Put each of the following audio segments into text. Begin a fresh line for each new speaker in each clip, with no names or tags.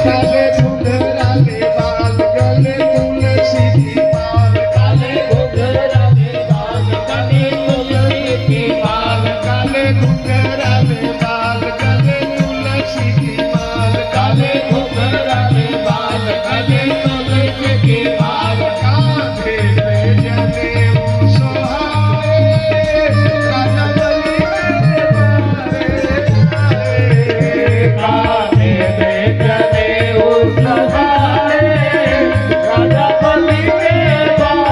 काले घुंघराले बाल गले तुलसी की माल, काले घुंघराले बाल गले तुलसी की माल, काले घुंघराले बाल गले तुलसी की माल, काले घुंघराले बाल गले तुलसी की माल, कांधे पे जनेऊ सोहाए राजा बलि मेरे कांधे पे जनेऊ सोहाए राजा बलि मेरे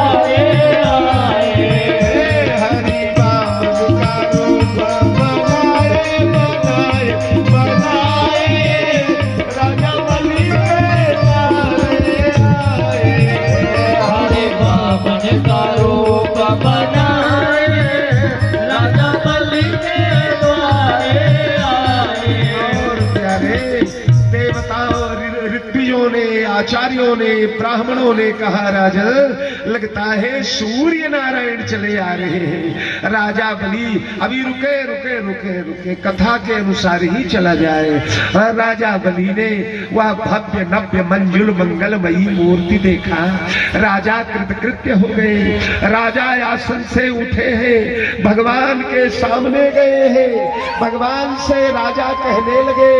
आए, हरि बाम का रूप बनाए बनाए बनाए राजा बलि मेरे आए, हरि बामन का रूप बनाए राजा बलि के द्वारे आए। और प्यारे देवताओं ऋत्वियों ने, आचार्यों ने, ब्राह्मणों ने कहा राजन लगता है सूर्य नारायण चले आ रहे हैं। राजा बलि अभी रुके रुके रुके रुके, कथा के अनुसार ही चला जाए। और राजा बलि ने वह भव्य नव्य मंजुल मंगलमयी मूर्ति देखा। राजा कृतकृत्य हो गए, राजा आसन से उठे हैं, भगवान के सामने गए हैं। भगवान से राजा कहने लगे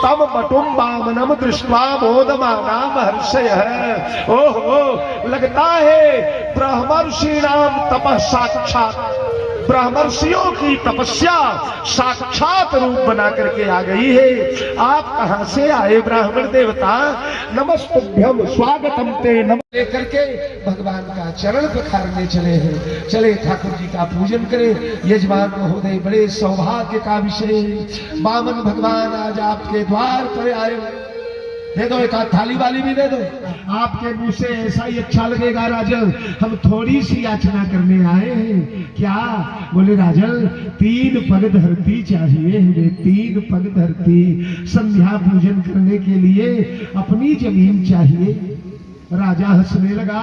तम बटुम वामनम दृष्ट्वा मोदमानाम हर्षयः। ओहो, लगता है ब्रह्मर्षिणाम तपः साक्षात, ब्रह्मर्षियों की तपस्या साक्षात रूप बना करके आ गई है। आप कहां से आए ब्राह्मण देवता? नमस्तुभ्यम स्वागतम ते नम लेकर के भगवान का चरण पखारने चले हैं। चले ठाकुर जी का पूजन करें। यजमान महोदय, बड़े सौभाग्य का विषय, वामन भगवान आज आपके द्वार पर आए। दे दो एक आध थाली वाली भी दे दो। आपके मुंह से ऐसा ही अच्छा लगेगा राजन, हम थोड़ी सी याचना करने आए हैं। क्या? बोले राजन 3 पग धरती चाहिए हमें, 3 पग धरती। संध्या पूजन करने के लिए अपनी जमीन चाहिए। राजा हंसने लगा,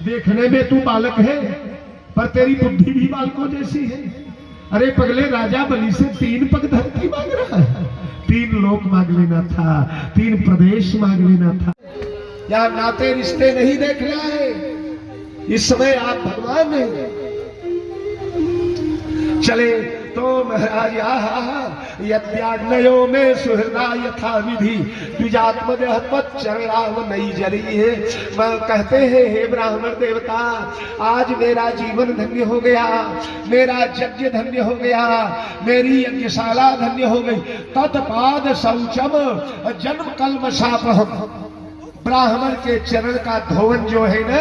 देखने में तू बालक है पर तेरी बुद्धि भी बालकों जैसी है। अरे पगले, राजा बलि से 3 पग धरती मांग रहा है। 3 लोक मांग लेना था, 3 प्रदेश मांग लेना था। या नाते रिश्ते नहीं देखना है। इस समय आप भगवान हैं। चले तो महाराज यज्ञाग्नयो में सुहृदा यथा विधि द्विजात्मदेहत्वत चरणाव नहीं जरी है। कहते हैं हे ब्राह्मण देवता, आज मेरा जीवन धन्य हो गया, मेरा यज्ञ धन्य हो गया, मेरी यज्ञशाला धन्य हो गई। तत्पाद शौचम जन्म कल्मषापहम। ब्राह्मण के चरण का धोवन जो है ना,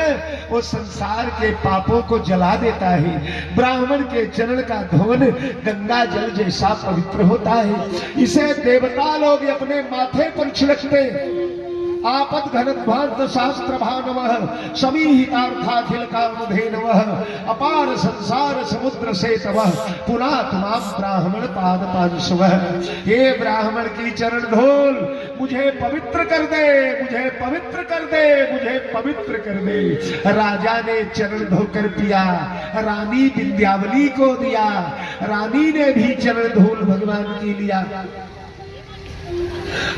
वो संसार के पापों को जला देता है। ब्राह्मण के चरण का धोवन गंगा जल जैसा पवित्र होता है। इसे देवता लोग अपने माथे पर छिड़कते। आपद घनध्वांत शास्त्र भानवः समीहितार्थाखिल कामधेनवः अपार संसार समुद्र से तवः पुनात माम ब्राह्मण पाद पांशवः। हे ब्राह्मण की चरण धूल मुझे पवित्र कर दे, मुझे पवित्र कर दे, मुझे पवित्र कर दे। राजा ने चरण धोकर पिया, रानी विंध्यावली को दिया। रानी ने भी चरण धूल भगवान की लिया।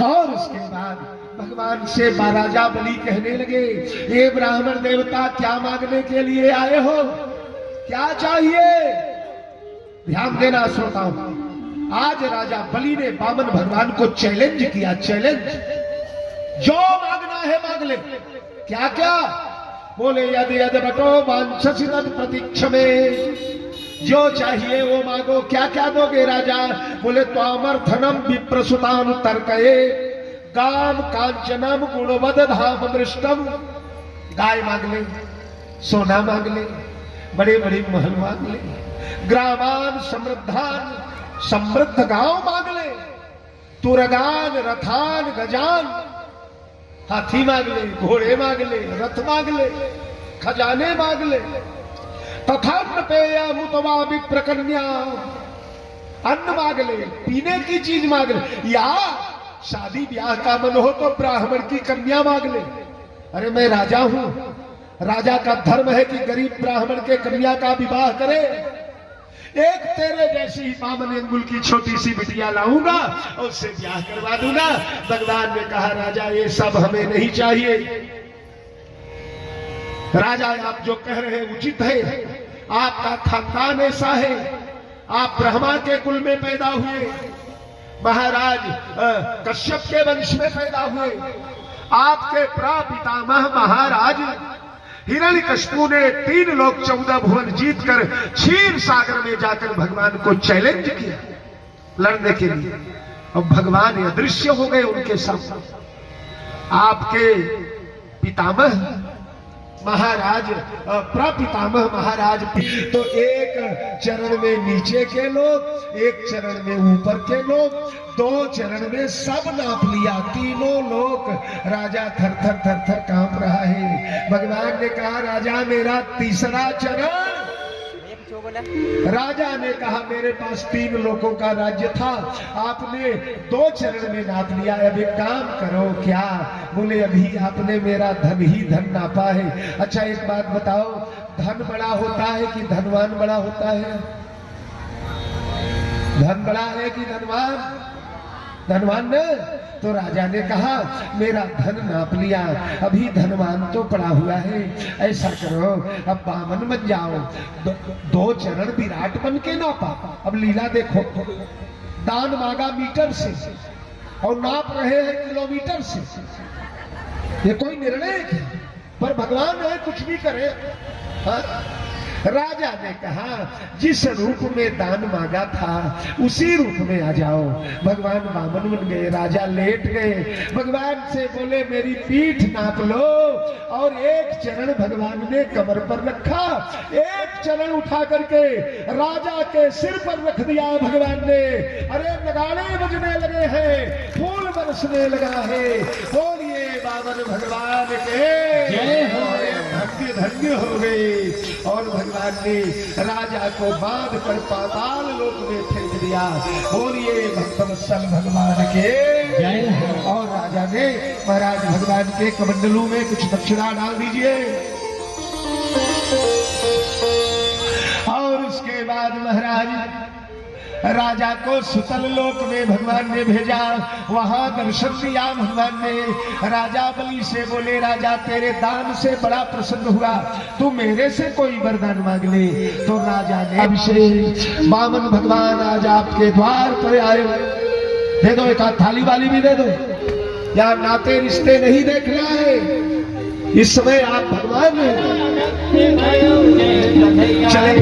और उसके बाद भगवान से राजा बलि कहने लगे, ये ब्राह्मण देवता क्या मांगने के लिए आए हो? क्या चाहिए? ध्यान देना श्रोताओं, आज राजा बलि ने वामन भगवान को चैलेंज किया। चैलेंज, जो मांगना है मांग ले। क्या क्या? बोले यदि यदि बटो वांछसि तत् प्रतीक्षमे, जो चाहिए वो मांगो। क्या क्या दोगे राजा? बोले त्वामर्थनम विप्रसुतानुतर्कये गाम कांचनम गुणवद धाम मृष्टम। गाय मांग ले, सोना मांग ले, बड़े बड़े महल मांग ले, ग्रामान समृद्धान, समृद्ध गांव मांग ले, तुरगान रथान गजान, हाथी मांग ले, घोड़े मांग ले, रथ मांग ले, खजाने मांग ले। तथा पेय मुतवा विप्रकन्या, अन्न मांग ले, पीने की चीज मांग ले। या शादी ब्याह का मन हो तो ब्राह्मण की कन्या मांग ले। अरे मैं राजा हूं, राजा का धर्म है कि गरीब ब्राह्मण के कन्या का विवाह करे।
एक तेरे जैसी ही पावन अंगुल की छोटी सी बिटिया लाऊंगा और उससे ब्याह करवा दूंगा। भगवान ने कहा राजा ये सब हमें नहीं चाहिए। राजा आप जो कह रहे हैं उचित है, आपका खानदान ऐसा है, आप ब्रह्मा के कुल में पैदा हुए, महाराज कश्यप के वंश में पैदा हुए, आपके प्रापितामह महाराज हिरण्यकशिपु ने 3 लोक 14 भुवन जीतकर क्षीर सागर में जाकर भगवान को चैलेंज किया लड़ने के लिए। अब भगवान अदृश्य हो गए उनके सामने। आपके पितामह महाराज प्रपितामह महाराज तो एक चरण में नीचे के लोग, एक चरण में ऊपर के लोग, 2 चरण में सब नाप लिया, तीनों लोग। राजा थर थर थर थर कांप रहा है। भगवान ने कहा राजा मेरा तीसरा चरण। राजा ने कहा मेरे पास 3 लोगों का राज्य था, आपने 2 चरण में नाप लिया, अब एक काम करो। क्या? बोले अभी आपने मेरा धन ही धन नापा है। अच्छा एक बात बताओ, धन बड़ा होता है कि धनवान बड़ा होता है? धन बड़ा है कि धनवान? धनवान ने तो राजा ने कहा मेरा धन नाप लिया, अभी धनवान तो पड़ा हुआ है। ऐसा करो अब बामन बन जाओ, 2 चरण विराट बन के नापा। अब लीला देखो, दान मांगा मीटर से और नाप रहे हैं किलोमीटर से। ये कोई निर्णय है? पर भगवान है कुछ भी करे। हाँ? राजा ने कहा जिस रूप में दान मांगा था उसी रूप में आ जाओ। भगवान बामन बन गए, राजा लेट गए, भगवान से बोले मेरी पीठ नाप लो। और एक चरण भगवान ने कमर पर रखा, एक चरण उठा करके राजा के सिर पर रख दिया भगवान ने। अरे नगाड़े बजने लगे हैं, फूल बरसने लगा है। बोलिए बामन भगवान के जय हो। धन्य धन्य हो गए। और भगवान ने राजा को बांध कर पाताल लोक में फेंक दिया। बोलिए भक्तवत्सल भगवान के जय हो। और राजा ने महाराज भगवान के कमंडलू में कुछ दक्षिणा डाल दीजिए। और उसके बाद महाराज राजा को सुतल लोक में भगवान ने भेजा, वहां दर्शन दिया भगवान ने। राजा बलि से बोले राजा तेरे दान से बड़ा प्रसन्न हुआ, तू मेरे से कोई वरदान मांग ले। तो राजा ने अभिषेक बामन भगवान आज आपके द्वार पर आए, दे दो एक थाली वाली भी दे दो। यार नाते रिश्ते नहीं देखना है, इस समय आप भगवान चले।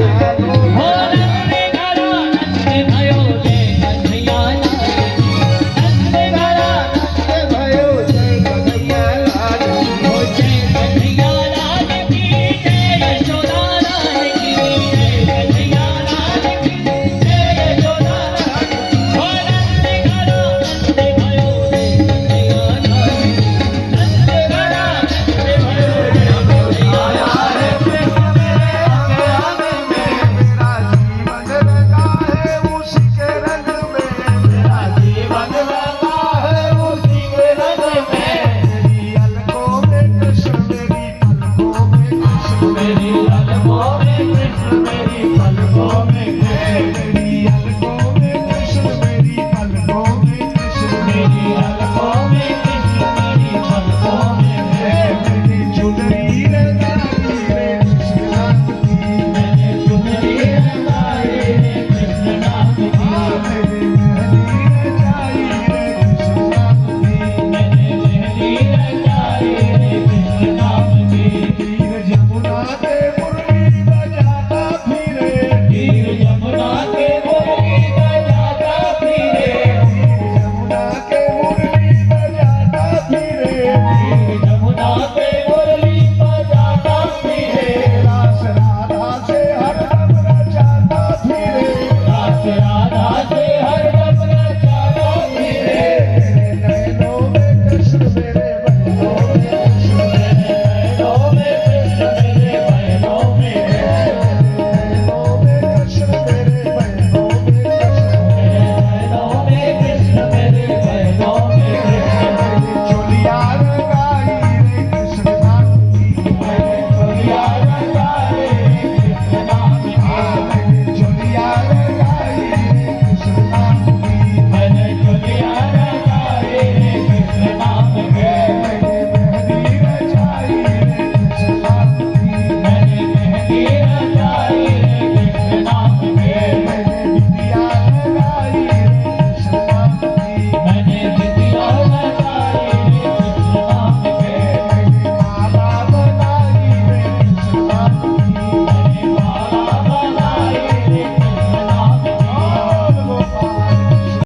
हीरा